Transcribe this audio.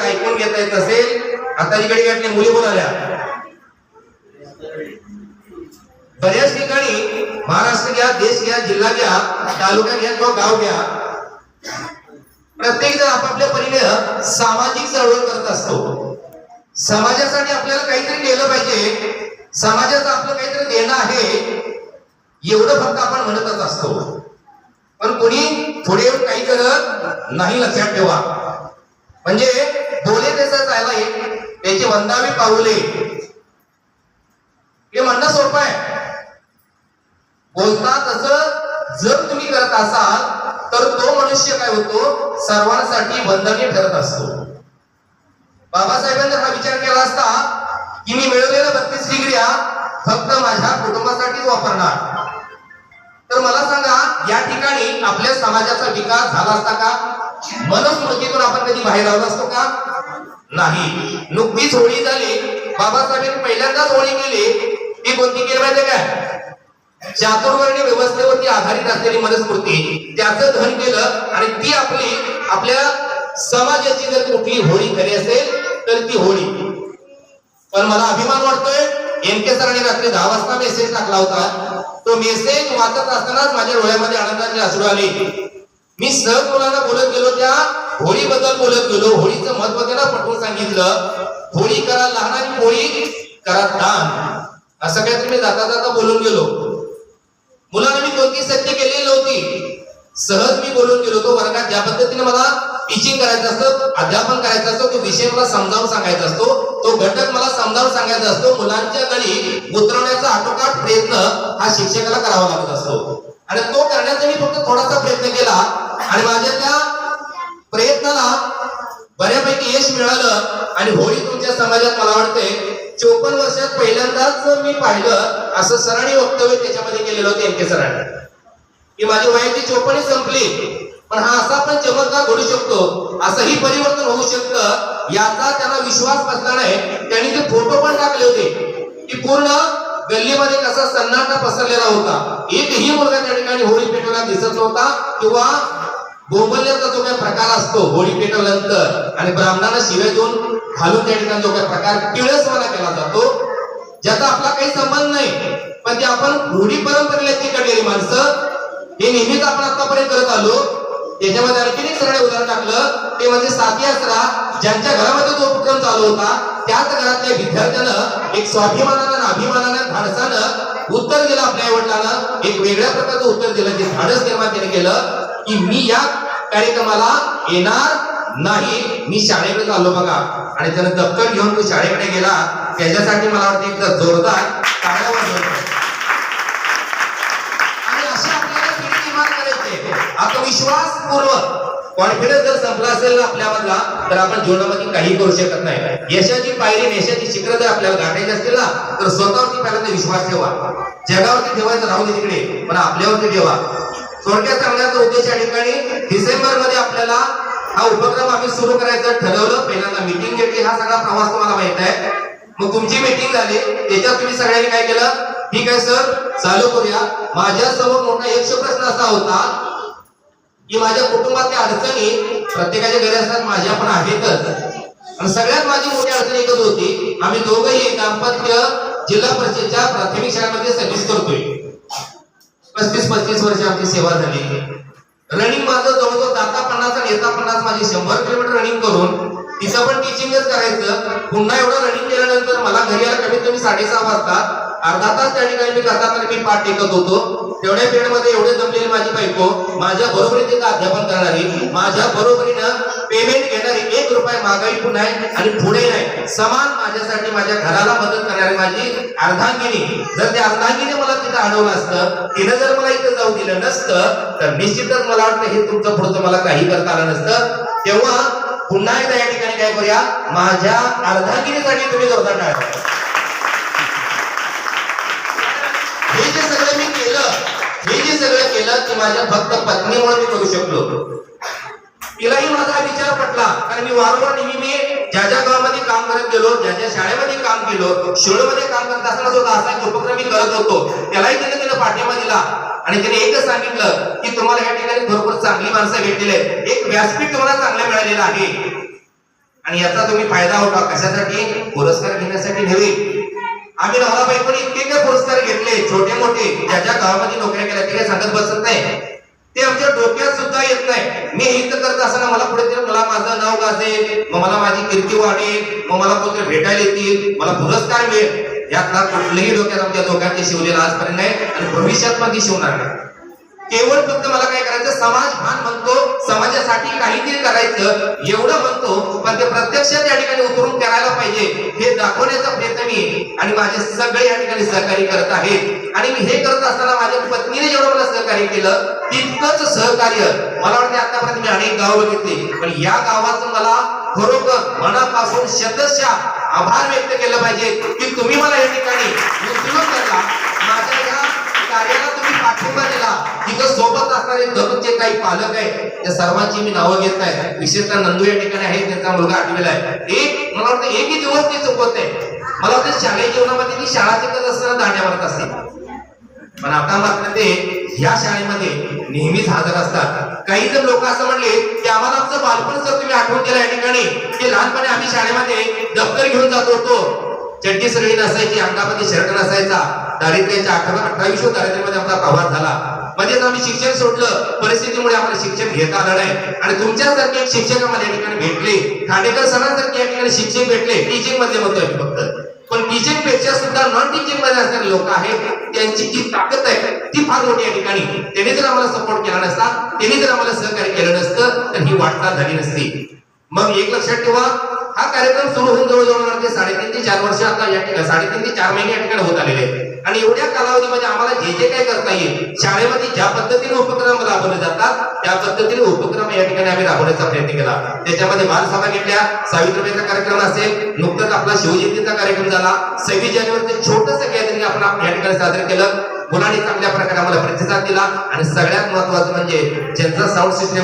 ऐकून घेता येत असेल, आता इकडे गाठले मुली बोलाल्या. बऱ्याच ठिकाणी महाराष्ट्र घ्या, देश घ्या, जिल्हा घ्या, तालुका घ्या किंवा गाव घ्या, प्रत्येक जण आपापल्या परीने सामाजिक चळवळ करत असतो. समाजासाठी आपल्याला काहीतरी केलं पाहिजे, समाजाचं आपलं काहीतरी देणं आहे, एवढं फक्त आपण म्हणतच असतो. पण कोणी पुढे येऊन काही करत नाही, लक्षात ठेवा. म्हणजे बोले तसं जायला त्याची वंदावी पाऊले हे म्हणणं सोपं आहे. बोलता तसं जर तुम्ही करत असाल तर तो मनुष्य काय होतो, सर्वांसाठी वंदनीय ठरत असतो. बाबासाहेबांनी जर हा विचार केला असता की मी मिळवलेल्या 32 डिग्र्या फक्त माझ्या कुटुंबासाठीच वापरणार, तर मला सांगा या ठिकाणी आपल्या समाजाचा विकास झाला असता का? मनुस्मृतीतून आपण कधी बाहेर आलो असतो का? नाही. नुकतीच होळी झाली, बाबासाहेबांनी पहिल्यांदाच होळी केली. ती कोणती केली माहिती काय? चातुर्वर्ण्य व्यवस्थेवरती आधारित असलेली मनुस्मृती, त्याचं धन केलं आणि ती आपल्या समाजाची जर कुठली होळी खरी असेल तर ती होळी. पण मला अभिमान वाटतोय, एनके सरांनी रात्री 10 वाजता मेसेज टाकला होता. तो मेसेज वाचत असतानाच माझ्या डोळ्यामध्ये आनंदाचे अश्रू आले. मी सहज मुलांना बोलत गेलो, त्या होळी बद्दल बोलत गेलो, होळीचं महत्व त्यांना पटवून सांगितलं. होळी करा लहान आणि होळी करा दान, असं काहीतरी मी जाता जाता बोलून गेलो. मुलांना मी कोणती सत्य केलेली नव्हती, सहज मी बोलून गेलो. तो वर्गात ज्या पद्धतीने मला टीचिंग करायचं असतं, अध्यापन करायचं असतं, तो विषय मला समजावून सांगायचा असतो, तो घटक मला समजावून सांगायचा असतो, मुलांच्या गळी उतरवण्याचा आटोकाट प्रयत्न हा शिक्षकाला करावा लागत असतो. आणि तो करण्याचा मी फक्त थोडासा प्रयत्न केला आणि माझ्या त्या प्रयत्नाला बऱ्यापैकी यश मिळालं. आणि होळी तुमच्या समाजात मला वाटते 54 वर्षात पहिल्यांदाच मी पाहिलं असं सरांनी वक्तव्य त्याच्यामध्ये केलेलं होतं एनके सरांनी, की माझी वयाची 54 संपली, पण हा असा पण चमत्कार घडू शकतो, असंही परिवर्तन होऊ शकतं, याचा त्यांना विश्वास बसला नाही. त्यांनी ते फोटो पण टाकले होते की पूर्ण गल्लीमध्ये कसा सन्नाटा पसरलेला होता. एकही मुलगा त्या ठिकाणी होळी पेटवला दिसत नव्हता, किंवा बोंबलण्याचा जो काही प्रकार असतो होळी पेटवल्यानंतर आणि ब्राह्मणांना शिव्या देऊन घालून त्या ठिकाणी जो काही प्रकार टिळसवाना केला जातो, ज्याचा आपला काही संबंध नाही, पण ते आपण रूढी परंपरेला चिकटलेली माणसं हे नेहमीच आपण आतापर्यंत करत आलो. त्याच्यामध्ये आणखीन एक सरळ उदाहरण टाकलं, ते म्हणजे साथी आसरा. ज्यांच्या घरामध्ये जो उपक्रम चालू होता त्याच घरातल्या विद्यार्थ्यानं एक स्वाभिमानानं अभिमानानं धाडसानं उत्तर दिलं आपल्या आईवडिलांना, एक वेगळ्या प्रकारचं उत्तर दिलं, जे धाडस निर्माण त्याने केलं की मी या कार्यक्रमाला येणार नाही, मी शाळेकडे चाललो बघा. आणि त्यानं दप्तर घेऊन तो शाळेकडे गेला. त्याच्यासाठी मला वाटतं एक जोरदार टाळ्या वाजवतो. आणि अशी आपल्याला पिढी निर्माण करायची, आत्मविश्वासपूर्वक. कॉन्फिडन्स जर संपला असेल आपल्यामधला तर आपण जीवनामध्ये काही करू शकत नाही. यशाची पायरी, यशाची शिखरं जर आपल्याला गाठायची असतील ना तर स्वतःवरती पहिल्यांदा विश्वास ठेवा. जगावरती ठेवायचं राहू दे तिकडे, पण आपल्यावरती ठेवा. थोडक्यात सांगण्याचा उद्देश या ठिकाणी डिसेंबर मध्ये आपल्याला हा उपक्रम आम्ही सुरू करायचं ठरवलं. पहिल्यांदा मीटिंग घेतली, हा सगळा प्रवास तुम्हाला माहित आहे. मग तुमची मीटिंग झाली, त्याच्यात तुम्ही सगळ्यांनी काय केलं, ठीक आहे सर चालू करूया. माझ्या समोर मोठा यक्ष प्रश्न असा होता की माझ्या कुटुंबातल्या अडचणी प्रत्येकाच्या घरी असतात, माझ्या पण आहेतच. आणि सगळ्यात माझी मोठी अडचण एकच होती, आम्ही दोघंही दाम्पत्य जिल्हा परिषदेच्या प्राथमिक शाळेमध्ये सर्व्हिस करतोय. 35 वर्ष आमची सेवा झाली. रनिंग माझं जवळजवळ जाता 50 आणि येता 50, माझी 100 किलोमीटर रनिंग करून तिथं पण टीचिंगच करायचं. पुन्हा एवढं रनिंग केल्यानंतर मला घरी यायला कमीत कमी 6:30 वाजता. अर्धा तास त्या ठिकाणी मी करताना मी पाठ टेकत होतो. तेवढ्या पिरियड मध्ये एवढे जमलेली माझी बायको, माझ्या बरोबरीने अध्यापन करणारी, माझ्या बरोबरीनं पेमेंट घेणारी, 1 रुपया मागाई पण नाही आणि पुढे नाही, समान माझ्यासाठी माझ्या घराला मदत करणारी माझी अर्धांगिनी. जर त्या अर्धांगिनी मला तिथं अडवलं असतं, तिनं जर मला इथं जाऊ दिलं नसतं तर निश्चितच मला वाटतं हे तुमचं पुढचं मला काही करता आलं नसतं. तेव्हा पुन्हा एकदा या ठिकाणी काय करूया, माझ्या अर्धांगिनीसाठी तुम्ही जोरदार टाळ्या. हे जे सगळं मी केलं, हे जे सगळं केलं ते माझ्या फक्त पत्नीमुळे मी करू शकलो. तिलाही माझा विचार पटला, कारण मी वारंवार नेहमी ज्या गावामध्ये काम करत गेलो, ज्या शाळेमध्ये काम केलो, शाळेमध्ये काम करत असताना सुद्धा असा एक उपक्रम मी करत होतो. त्यालाही तिने पाठिंबा दिला आणि तिने एकच सांगितलं की तुम्हाला या ठिकाणी भरपूर चांगली माणसं भेटलेली आहेत, एक व्यासपीठ तुम्हाला चांगलं मिळालेलं आहे. आणि याचा तुम्ही फायदा होता कशासाठी? पुरस्कार घेण्यासाठी नव्हे. आम्ही नवरा बायकोनी इतके काय पुरस्कार घेतले छोटे मोठे, ज्याच्या गावामध्ये नोकऱ्या केल्या ते काय सांगत बसत नाही, ते आमच्या डोक्यात सुद्धा येत नाही. मी हित करत असताना मला पुढे मला माझं नाव गाजेल, मग मला माझी कीर्ती वाढेल, मग मला कोणतरी भेटायला येतील, मला पुरस्कार मिळेल, यातला कुठल्याही डोक्यात आमच्या दोघांचे शिवलेला आजपर्यंत नाही आणि भविष्यात पण ती शिवणार नाही. केवळ फक्त मला काय करायचं, समाज भान म्हणतो, समाजासाठी काहीतरी करायचं एवढं म्हणतो, पण ते प्रत्यक्षात या ठिकाणी उतरून करायला पाहिजे हे दाखवण्याचा प्रयत्न मी आणि माझे सगळे या ठिकाणी सहकार्य करत आहेत. आणि मी हे करत असताना माझ्या पत्नीने जेवढं मला सहकार्य केलं तितकंच सहकार्य मला वाटतं आतापर्यंत मी अनेक गाव बघितली, पण या गावाचं मला खरोखर मनापासून शतशः आभार व्यक्त केलं पाहिजे की तुम्ही मला या ठिकाणी उचलून धरला, माझ्या या कार्याला तुम्ही पाठिंबा दिला. तिथं सोबत असणारे दररोजचे काही पालक आहेत त्या सर्वांची मी नावं घेत नाही, विशेषतः नंदू या ठिकाणी आहे, त्यांचा मुलगा 8वीला आहे. एक मला वाटतं एकही दिवस ते चुकवत नाही. मला वाटतं शालेय जीवनामध्ये ती शाळा शिकत असताना दांड्या मारत असते, पण आता मात्र ते ह्या शाळेमध्ये नेहमीच हजर असतात. काही जर लोक असं म्हणले की आम्हाला आमचं बालपण सर तुम्ही आठवण केलं या ठिकाणी, की लहानपणी आम्ही शाळेमध्ये दप्तर घेऊन जात होतो, चड्डी सरळी नसायची, अंगामध्ये शर्ट नसायचा, दारिद्र्याच्या 28व्या दारिद्र्यामध्ये आमचा प्रवास झाला. मध्येच आम्ही शिक्षण सोडलं, परिस्थितीमुळे आम्हाला शिक्षण घेता आलं नाही आणि तुमच्यासारखे एक शिक्षक आम्हाला या ठिकाणी भेटले, खांडेकर सरांसारखे या ठिकाणी शिक्षक भेटले. टीचिंग मध्ये म्हणतोय फक्त, पण टीचिंग पेक्षा सुद्धा नॉन टीचिंग मध्ये असणारे लोक आहेत, त्यांची जी ताकद आहे ती फार मोठी या ठिकाणी. त्यांनी जर आम्हाला सपोर्ट केला नसता, त्यांनी जर आम्हाला सहकार्य केलं नसतं तर ही वाटचाल झाली नसती. मग एक लक्षात ठेवा, हा कार्यक्रम सुरू होऊन जवळजवळ 3.5 ते 4 वर्ष आता या ठिकाणी 3.5 ते 4 महिने या ठिकाणी होत आलेले आहेत. आणि एवढ्या कालावधीमध्ये आम्हाला जे जे काही करता येईल, शाळेमध्ये ज्या पद्धतीने उपक्रम राबवले जातात त्या पद्धतीने उपक्रम या ठिकाणी आम्ही राबवण्याचा प्रयत्न केला. त्याच्यामध्ये बालसभा घेतल्या, सावित्रीबाईचा कार्यक्रम असेल, नुकताच आपला शिवजयंतीचा कार्यक्रम झाला, 26 जानेवारीचं छोटंसं गॅदरिंग आपण या ठिकाणी साजरं केलं. मुलांनी चांगल्या प्रकारे आम्हाला प्रतिसाद दिला आणि सगळ्यात महत्वाचं म्हणजे ज्यांचा साऊंड सिस्टम